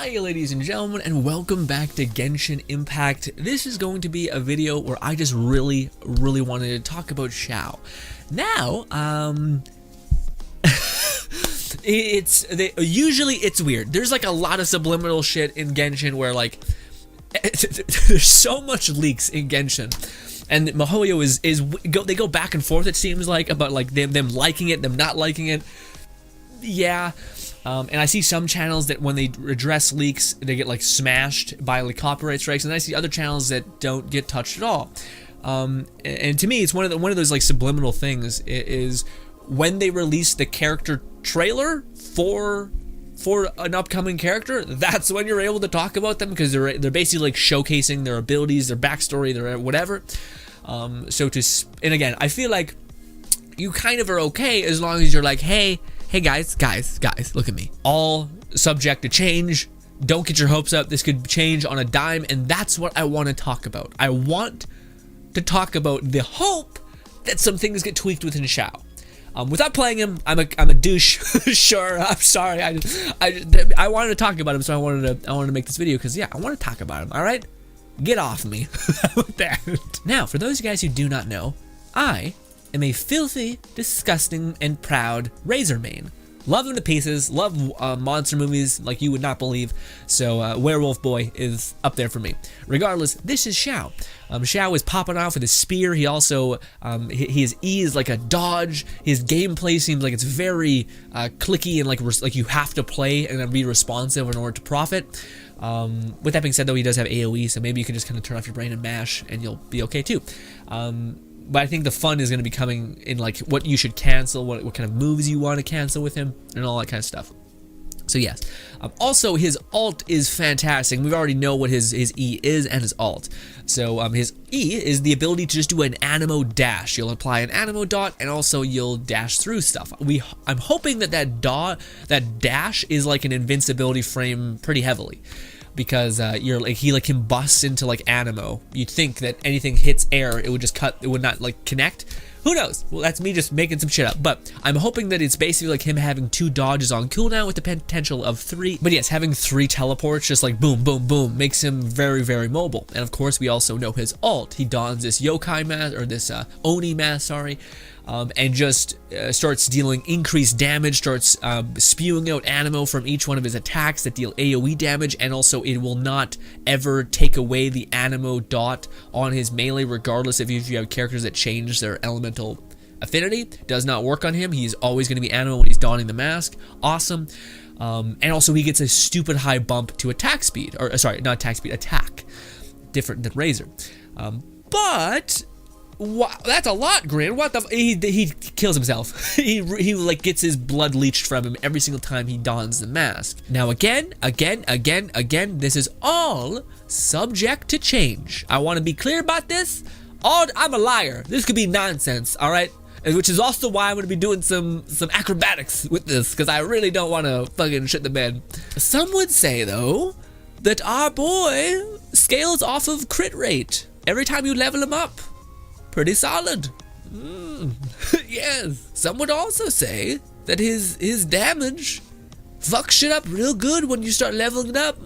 Hi ladies and gentlemen, and welcome back to Genshin Impact. This is going to be a video where I just really wanted to talk about Xiao. Now, usually it's weird. There's like a lot of subliminal shit in Genshin where like there's so much leaks in Genshin. And MiHoYo they go back and forth, it seems like, about like them liking it, them not liking it. Yeah. And I see some channels that when they address leaks, they get like smashed by like copyright strikes, and I see other channels that don't get touched at all. And to me, it's one of those like subliminal things. It is when they release the character trailer for an upcoming character, that's when you're able to talk about them, because they're basically like showcasing their abilities, their backstory, their whatever. And again, I feel like you kind of are okay as long as you're like, hey guys, look at me. All subject to change. Don't get your hopes up. This could change on a dime, and that's what I want to talk about. I want to talk about the hope that some things get tweaked within Xiao. Without playing him, I'm a douche. Sure, I'm sorry. I wanted to talk about him, so I wanted to make this video because yeah, I want to talk about him. All right, get off me with that. Now, for those of you guys who do not know, I am a filthy, disgusting, and proud Razor main. Love him to pieces. Love monster movies like you would not believe. So Werewolf Boy is up there for me. Regardless, this is Xiao. Xiao is popping off with his spear. He also his E is like a dodge. His gameplay seems like it's very clicky and like you have to play and then be responsive in order to profit. With that being said, though, he does have AoE, so maybe you can just kind of turn off your brain and mash, and you'll be okay too. But I think the fun is going to be coming in like what you should cancel, what kind of moves you want to cancel with him, and all that kind of stuff. So yes. Also, his ult is fantastic. We already know what his E is and his ult. So his E is the ability to just do an animo dash. You'll apply an animo dot, and also you'll dash through stuff. I'm hoping that dash is like an invincibility frame pretty heavily, because he like combusts into like animo. You'd think that anything hits air, it would just cut, it would not like connect. Who knows? Well, that's me just making some shit up, but I'm hoping that it's basically like him having 2 dodges on cooldown with the potential of 3. But yes, having 3 teleports, just like boom, boom, boom, makes him very mobile. And of course, we also know his ult. He dons this yokai mask, or this Oni mask, sorry, and just starts dealing increased damage, starts spewing out animo from each one of his attacks that deal AoE damage, and also it will not ever take away the animo dot on his melee, regardless if you have characters that change their elemental affinity. Does not work on him. He's always going to be animo when he's donning the mask. Awesome. And also he gets a stupid high bump to attack speed, or sorry, not attack speed, attack. Different than Razor. But wow, that's a lot, Grin. What the he kills himself. he like gets his blood leached from him every single time he dons the mask. Now again, this is all subject to change. I want to be clear about this. I'm a liar. This could be nonsense, all right? Which is also why I'm going to be doing some acrobatics with this, because I really don't want to fucking shit the bed. Some would say, though, that our boy scales off of crit rate every time you level him up. Pretty solid. Yes. Some would also say that his damage fucks shit up real good when you start leveling it up.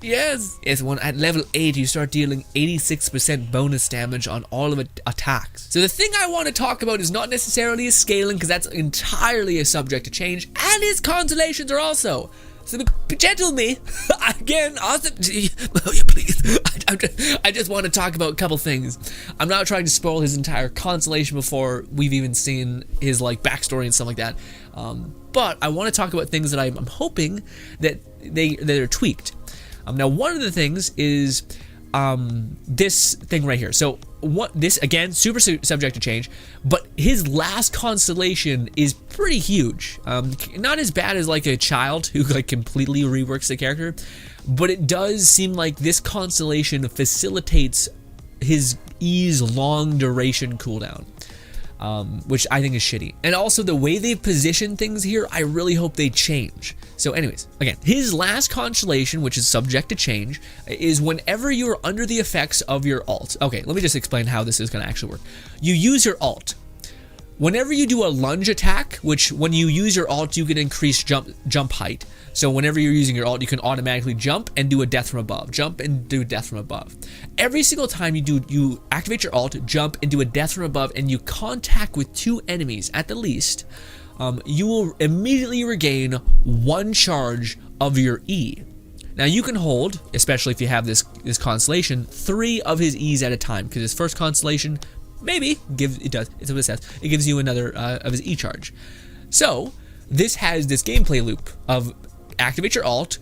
Yes. When at level 8 you start dealing 86% bonus damage on all of attacks. So the thing I want to talk about is not necessarily his scaling, because that's entirely a subject to change, and his constellations are also. So be gentle with me. Again, awesome. Oh yeah, please. I just want to talk about a couple things. I'm not trying to spoil his entire constellation before we've even seen his like backstory and stuff like that. But I want to talk about things that I'm hoping that they're tweaked. Now, one of the things is this thing right here. So this again, super subject to change, but his last constellation is pretty huge. Not as bad as like a child who like completely reworks the character, but it does seem like this constellation facilitates his E's long duration cooldown. Which I think is shitty. And also the way they've positioned things here, I really hope they change. So anyways, again, his last constellation, which is subject to change, is whenever you're under the effects of your ult. Okay, let me just explain how this is going to actually work. You use your ult. Whenever you do a lunge attack, which when you use your ult, you can increase jump height. So whenever you're using your ult, you can automatically jump and do a death from above. Jump and do death from above. Every single time you activate your ult, jump and do a death from above, and you contact with 2 enemies at the least, you will immediately regain 1 charge of your E. Now you can hold, especially if you have this constellation, 3 of his E's at a time, because his first constellation maybe it gives you another of his E charge. So this has this gameplay loop of activate your ult,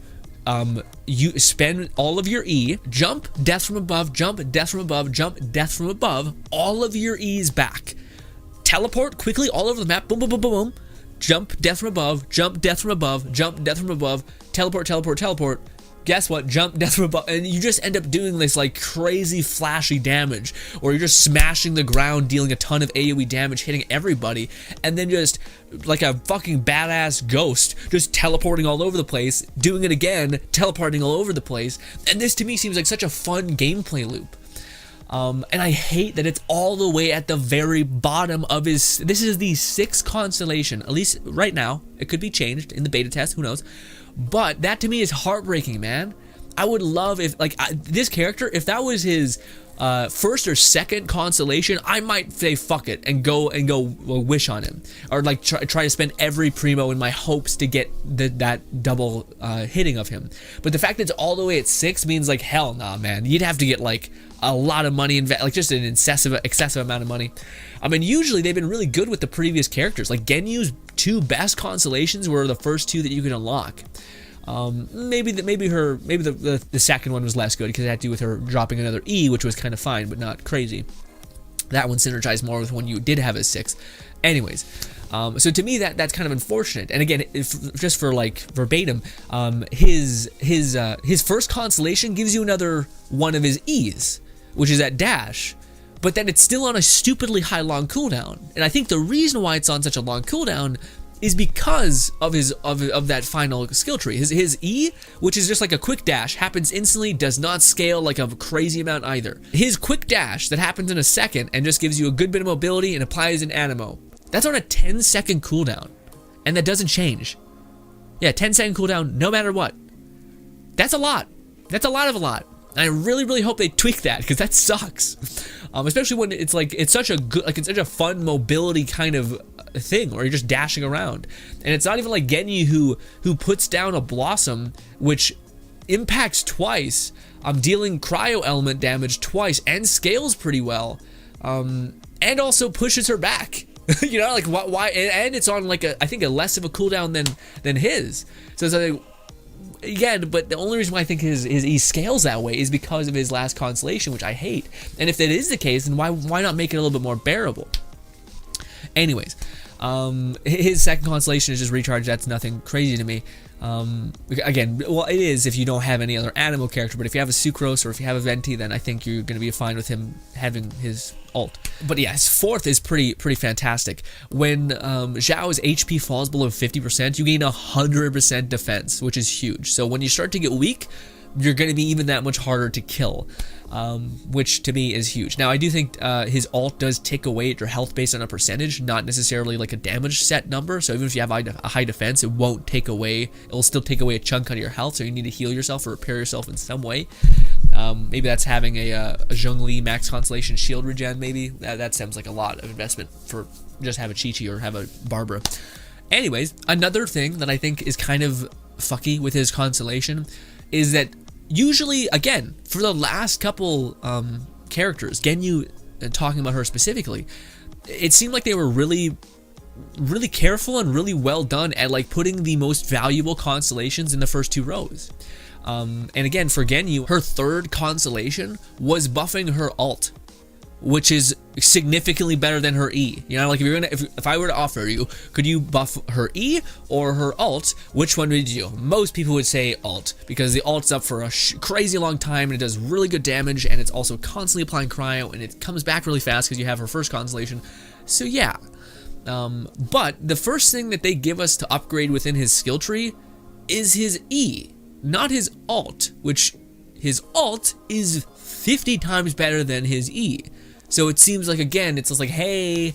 you spend all of your E, jump, death from above, jump, death from above, jump, death from above, all of your E's back. Teleport quickly all over the map, boom, boom, boom, boom, boom. Jump, death from above, jump, death from above, jump, death from above, teleport, teleport, teleport. Guess what? Jump, death from above, and you just end up doing this like crazy flashy damage, or you're just smashing the ground, dealing a ton of AoE damage, hitting everybody, and then just like a fucking badass ghost, just teleporting all over the place, doing it again, teleporting all over the place. And this to me seems like such a fun gameplay loop. And I hate that it's all the way at the very bottom of his. This is the 6th constellation, at least right now. It could be changed in the beta test, who knows? But that to me is heartbreaking, man. I would love if, like, this character, if that was his first or 2nd constellation, I might say fuck it and go wish on him, or like try to spend every primo in my hopes to get that double hitting of him. But the fact that it's all the way at 6 means like hell nah, man. You'd have to get like a lot of money, like just an excessive amount of money. I mean, usually they've been really good with the previous characters. Like Genyu's 2 best constellations were the first 2 that you can unlock. Maybe the 2nd one was less good because it had to do with her dropping another E, which was kind of fine but not crazy. That one synergized more with when you did have a 6. Anyways, so to me that's kind of unfortunate. And again, just for like verbatim, his first constellation gives you another one of his E's, which is at dash. But then it's still on a stupidly high long cooldown. And I think the reason why it's on such a long cooldown is because of that final skill tree. His E, which is just like a quick dash, happens instantly, does not scale like a crazy amount either. His quick dash that happens in a second and just gives you a good bit of mobility and applies an animo, that's on a 10-second cooldown. And that doesn't change. Yeah, 10-second cooldown no matter what. That's a lot. That's a lot of a lot. And I really, really hope they tweak that, because that sucks. Especially when it's like, it's such a fun mobility kind of thing where you're just dashing around. And it's not even like Genyu who puts down a Blossom, which impacts twice, dealing cryo element damage twice, and scales pretty well, and also pushes her back. You know, like why? And it's on like I think a less of a cooldown than his. So it's like, again, but the only reason why I think his E scales that way is because of his last constellation, which I hate. And if that is the case, then why not make it a little bit more bearable? Anyways, his 2nd constellation is just recharge. That's nothing crazy to me. Again, well, it is if you don't have any other animal character, but if you have a Sucrose or if you have a Venti, then I think you're going to be fine with him having his ult. But yeah, his 4th is pretty fantastic. When Xiao's HP falls below 50%, you gain 100% defense, which is huge. So when you start to get weak, you're going to be even that much harder to kill, which to me is huge. Now, I do think his ult does take away at your health based on a percentage, not necessarily like a damage set number. So even if you have a high defense, it won't take away, it'll still take away a chunk out of your health, so you need to heal yourself or repair yourself in some way. Maybe that's having a Zhongli max constellation shield regen, maybe. That sounds like a lot of investment for just have a Chi-Chi or have a Barbara. Anyways, another thing that I think is kind of fucky with his constellation is that usually, again, for the last couple characters, Genyu, talking about her specifically, it seemed like they were really careful and really well done at like putting the most valuable constellations in the first 2 rows. And again, for Genyu, her 3rd constellation was buffing her ult, which is significantly better than her E. You know, like if I were to offer you, could you buff her E or her ult? Which one would you do? Most people would say ult, because the ult's up for a crazy long time and it does really good damage, and it's also constantly applying cryo, and it comes back really fast because you have her first constellation. So yeah. But the first thing that they give us to upgrade within his skill tree is his E, not his ult, which his ult is 50 times better than his E. So it seems like, again, it's just like, hey,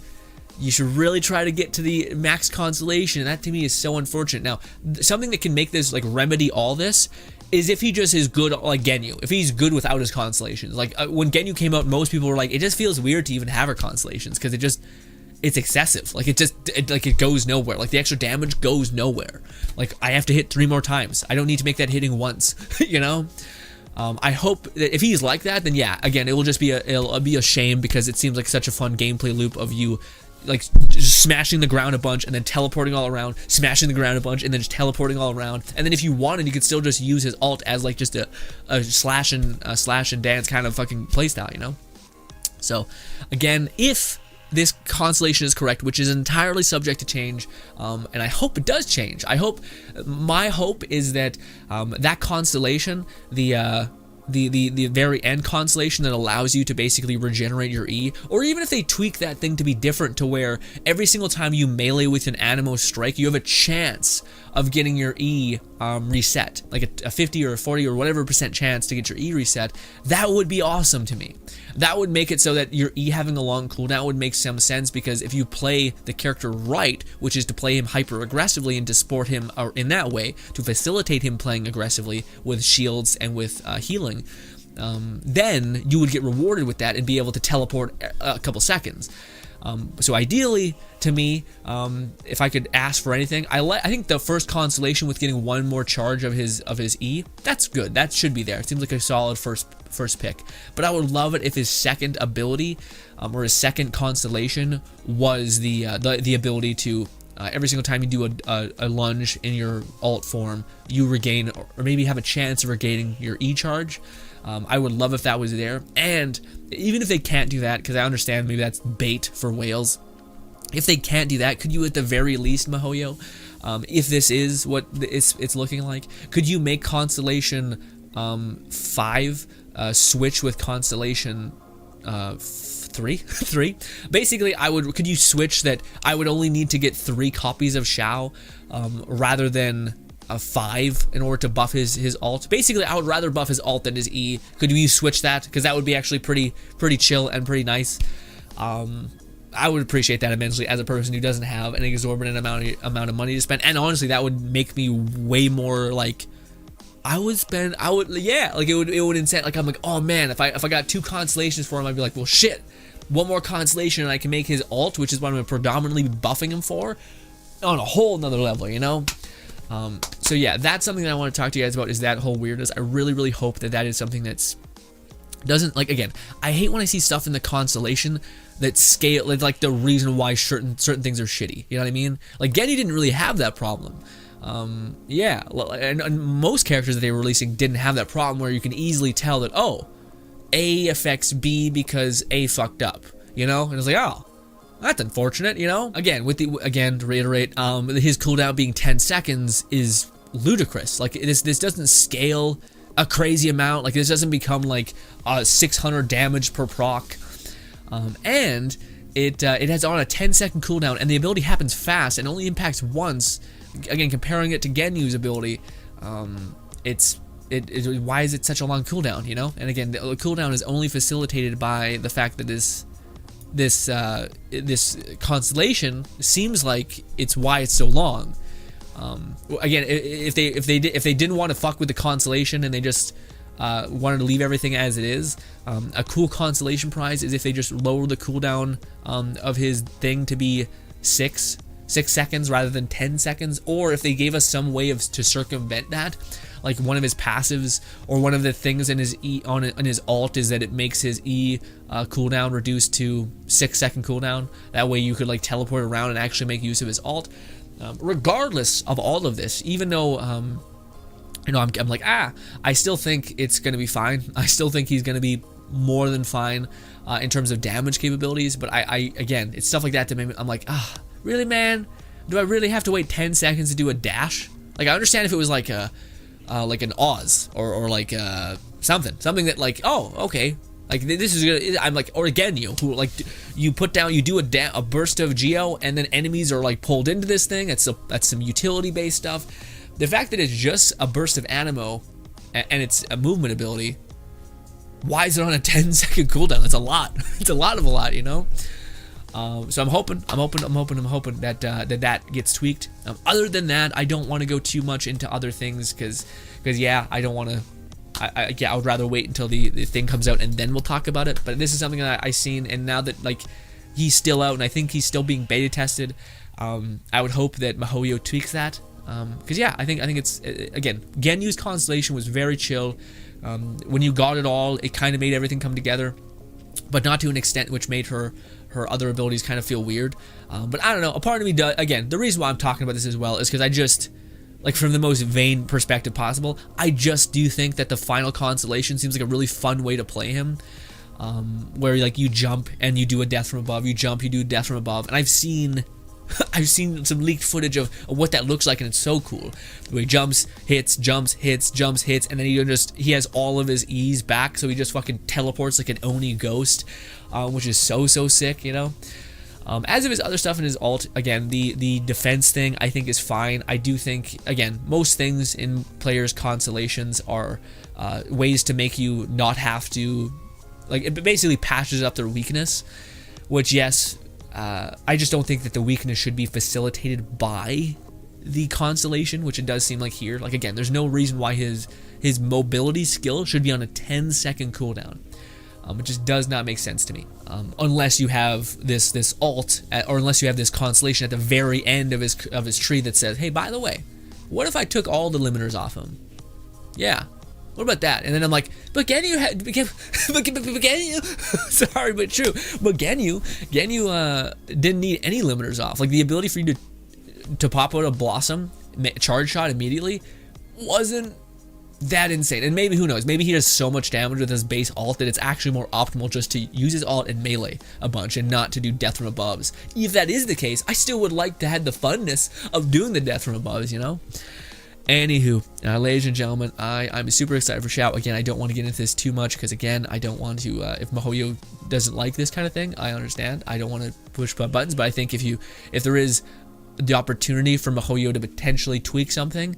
you should really try to get to the max constellation. That to me is so unfortunate. Now, something that can make this like remedy all this is if he just is good like Genyu. If he's good without his constellations. Like when Genyu came out, most people were like, it just feels weird to even have her constellations because it's excessive. Like it goes nowhere. Like the extra damage goes nowhere. Like I have to hit 3 more times. I don't need to make that hitting once. You know. I hope that if he's like that, then yeah, again, it'll be a shame because it seems like such a fun gameplay loop of you like just smashing the ground a bunch and then teleporting all around, smashing the ground a bunch and then just teleporting all around. And then if you wanted, you could still just use his ult as like just a slash and dance kind of fucking playstyle, you know? So again, if this constellation is correct, which is entirely subject to change, and I hope it does change. My hope is that that constellation, the very end constellation that allows you to basically regenerate your E, or even if they tweak that thing to be different to where every single time you melee with an Anemo strike, you have a chance of getting your E reset, like a 50 or a 40 or whatever % chance to get your E reset. That would be awesome to me. That would make it so that your E having a long cooldown would make some sense, because if you play the character right, which is to play him hyper aggressively and to support him in that way, to facilitate him playing aggressively with shields and with healing, then you would get rewarded with that and be able to teleport a couple seconds. So ideally, to me, if I could ask for anything, I think the first constellation with getting 1 more charge of his E, that's good. That should be there. It seems like a solid first pick. But I would love it if his second ability, or his second constellation, was the ability to every single time you do a lunge in your ult form, you regain or maybe have a chance of regaining your E charge. I would love if that was there. And even if they can't do that, because I understand maybe that's bait for whales, if they can't do that, could you at the very least, MiHoYo, if this is what it's looking like, could you make Constellation 5 switch with Constellation 3? Basically, could you switch that I would only need to get 3 copies of Xiao rather than 5 in order to buff his ult. Basically, I would rather buff his ult than his E. Could you switch that? Because that would be actually pretty chill and pretty nice. I would appreciate that immensely as a person who doesn't have an exorbitant amount of money to spend. And honestly, that would make me way more like it would incent. Like I'm like, oh man, if I got 2 constellations for him, I'd be like, well shit, 1 more constellation and I can make his ult, which is what I'm predominantly buffing him for, on a whole nother level, you know? So yeah, that's something that I want to talk to you guys about, is that whole weirdness. I really hope that is something that's doesn't, like, again, I hate when I see stuff in the constellation that scale, like the reason why certain things are shitty, you know what I mean? Like Genny didn't really have that problem. Yeah, and most characters that they were releasing didn't have that problem where you can easily tell that, oh, A affects B because A fucked up, you know? And it's like, oh, that's unfortunate, you know? Again, to reiterate, his cooldown being 10 seconds is ludicrous. Like this doesn't scale a crazy amount. Like this doesn't become like 600 damage per proc. And it has on a 10-second cooldown, and the ability happens fast and only impacts once. Again, comparing it to Genyu's ability, why is it such a long cooldown, you know? And again, the cooldown is only facilitated by the fact that this constellation seems like it's why it's so long. Again, if they didn't want to fuck with the constellation and they just wanted to leave everything as it is, a cool constellation prize is if they just lower the cooldown of his thing to be 6 seconds rather than 10 seconds, or if they gave us some way to circumvent that, like one of his passives or one of the things in his on his ult is that it makes his E cooldown reduced to 6-second cooldown. That way you could like teleport around and actually make use of his ult. Regardless of all of this, even though you know, I'm like, I still think it's gonna be fine. I still think he's gonna be more than fine in terms of damage capabilities. But I again, it's stuff like that that make me, I'm like, really, man? Do I really have to wait 10 seconds to do a dash? Like, I understand if it was like like an Oz or like something that like, oh, okay, like this is gonna, I'm like, or again, who like you put down, you do a burst of Geo and then enemies are like pulled into this thing. That's some utility based stuff. The fact that it's just a burst of Anemo and it's a movement ability, why is it on a 10-second cooldown? That's a lot. It's a lot, you know? So I'm hoping that that gets tweaked. Other than that, I don't want to go too much into other things because yeah, I don't want to. I would rather wait until the thing comes out and then we'll talk about it. But this is something that I seen, and now that like he's still out and I think he's still being beta tested, I would hope that MiHoYo tweaks that. Because yeah, I think it's again, Genyu's constellation was very chill. When you got it all, it kind of made everything come together, but not to an extent which made her other abilities kind of feel weird. But I don't know. A part of me does. Again, the reason why I'm talking about this as well is because I just, like, from the most vain perspective possible, I just do think that the final constellation seems like a really fun way to play him, where like you jump and you do a death from above, you jump, you do death from above, and I've seen some leaked footage of what that looks like, and it's so cool. Where he jumps, hits, jumps, hits, jumps, hits, and then he has all of his E's back, so he just fucking teleports like an Oni ghost, which is so sick, you know. As of his other stuff in his ult, again, the defense thing I think is fine. I do think, again, most things in players' constellations are ways to make you not have to, like, it basically patches up their weakness, which, yes, I just don't think that the weakness should be facilitated by the constellation, which it does seem like here. Like, again, there's no reason why his mobility skill should be on a 10-second cooldown. It just does not make sense to me, unless you have this ult, or unless you have this constellation at the very end of his tree that says, hey, by the way, what if I took all the limiters off him? Yeah, what about that? And then I'm like, but Genyu sorry, but true. But Genyu didn't need any limiters off. Like, the ability for you to pop out a Blossom charge shot immediately wasn't that insane. And maybe, who knows, maybe he does so much damage with his base ult that it's actually more optimal just to use his ult and melee a bunch and not to do death from aboves. If that is the case, I still would like to have the funness of doing the death from aboves, you know. Anywho, ladies and gentlemen, I'm super excited for Xiao. Again, I don't want to get into this too much because, again, I don't want to, if MiHoYo doesn't like this kind of thing, I understand. I don't want to push buttons, but I think if there is the opportunity for MiHoYo to potentially tweak something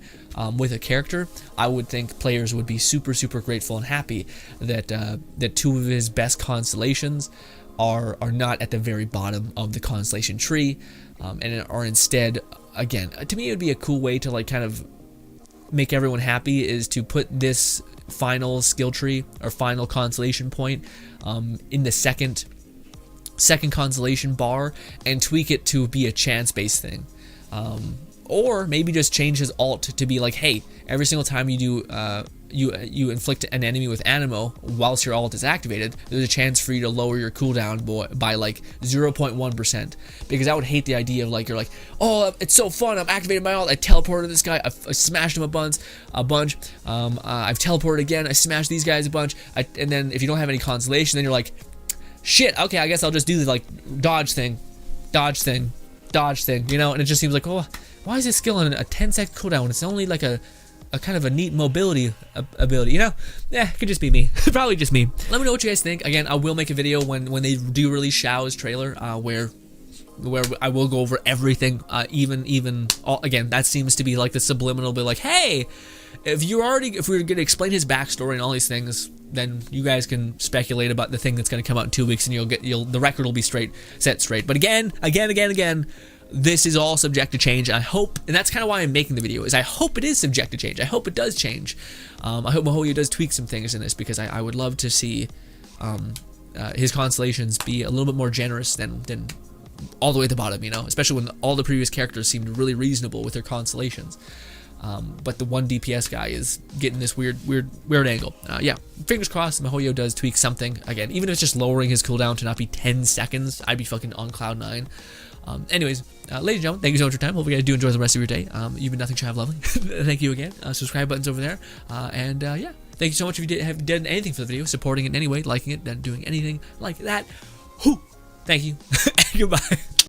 with a character, I would think players would be super grateful and happy that that two of his best constellations are not at the very bottom of the constellation tree, and are instead, again, to me it would be a cool way to like kind of make everyone happy, is to put this final skill tree or final constellation point in the second constellation bar and tweak it to be a chance-based thing, or maybe just change his ult to be like, hey, every single time you do you inflict an enemy with Animo whilst your ult is activated, there's a chance for you to lower your cooldown by like 0.1%, because I would hate the idea of like, you're like, oh, it's so fun, I'm activating my ult, I teleported this guy, I smashed him a bunch, I've teleported again, I smashed these guys a bunch, and then if you don't have any consolation, then you're like, shit, okay, I guess I'll just do the like dodge thing, you know. And it just seems like, oh, why is this skill on a 10-second cooldown when it's only like a kind of a neat mobility ability, you know? Yeah, it could just be me. Probably just me. Let me know what you guys think. Again, I will make a video when they do release Xiao's trailer, where I will go over everything, again, that seems to be like the subliminal, be like, hey, if we're gonna explain his backstory and all these things, then you guys can speculate about the thing that's gonna come out in 2 weeks, and the record will be set straight. But again, this is all subject to change. I hope, and that's kind of why I'm making the video, is I hope it is subject to change. I hope it does change. I hope MiHoYo does tweak some things in this, because I would love to see his constellations be a little bit more generous than all the way at the bottom, you know, especially when all the previous characters seemed really reasonable with their constellations. But the one DPS guy is getting this weird angle. Yeah, fingers crossed MiHoYo does tweak something. Again, even if it's just lowering his cooldown to not be 10 seconds, I'd be fucking on cloud 9. Anyways, ladies and gentlemen, thank you so much for your time. Hope you guys do enjoy the rest of your day. You've been nothing shy of lovely. Thank you again. Subscribe button's over there. Yeah, thank you so much if you have done anything for the video, supporting it in any way, liking it, doing anything like that. Whew. Thank you. And goodbye.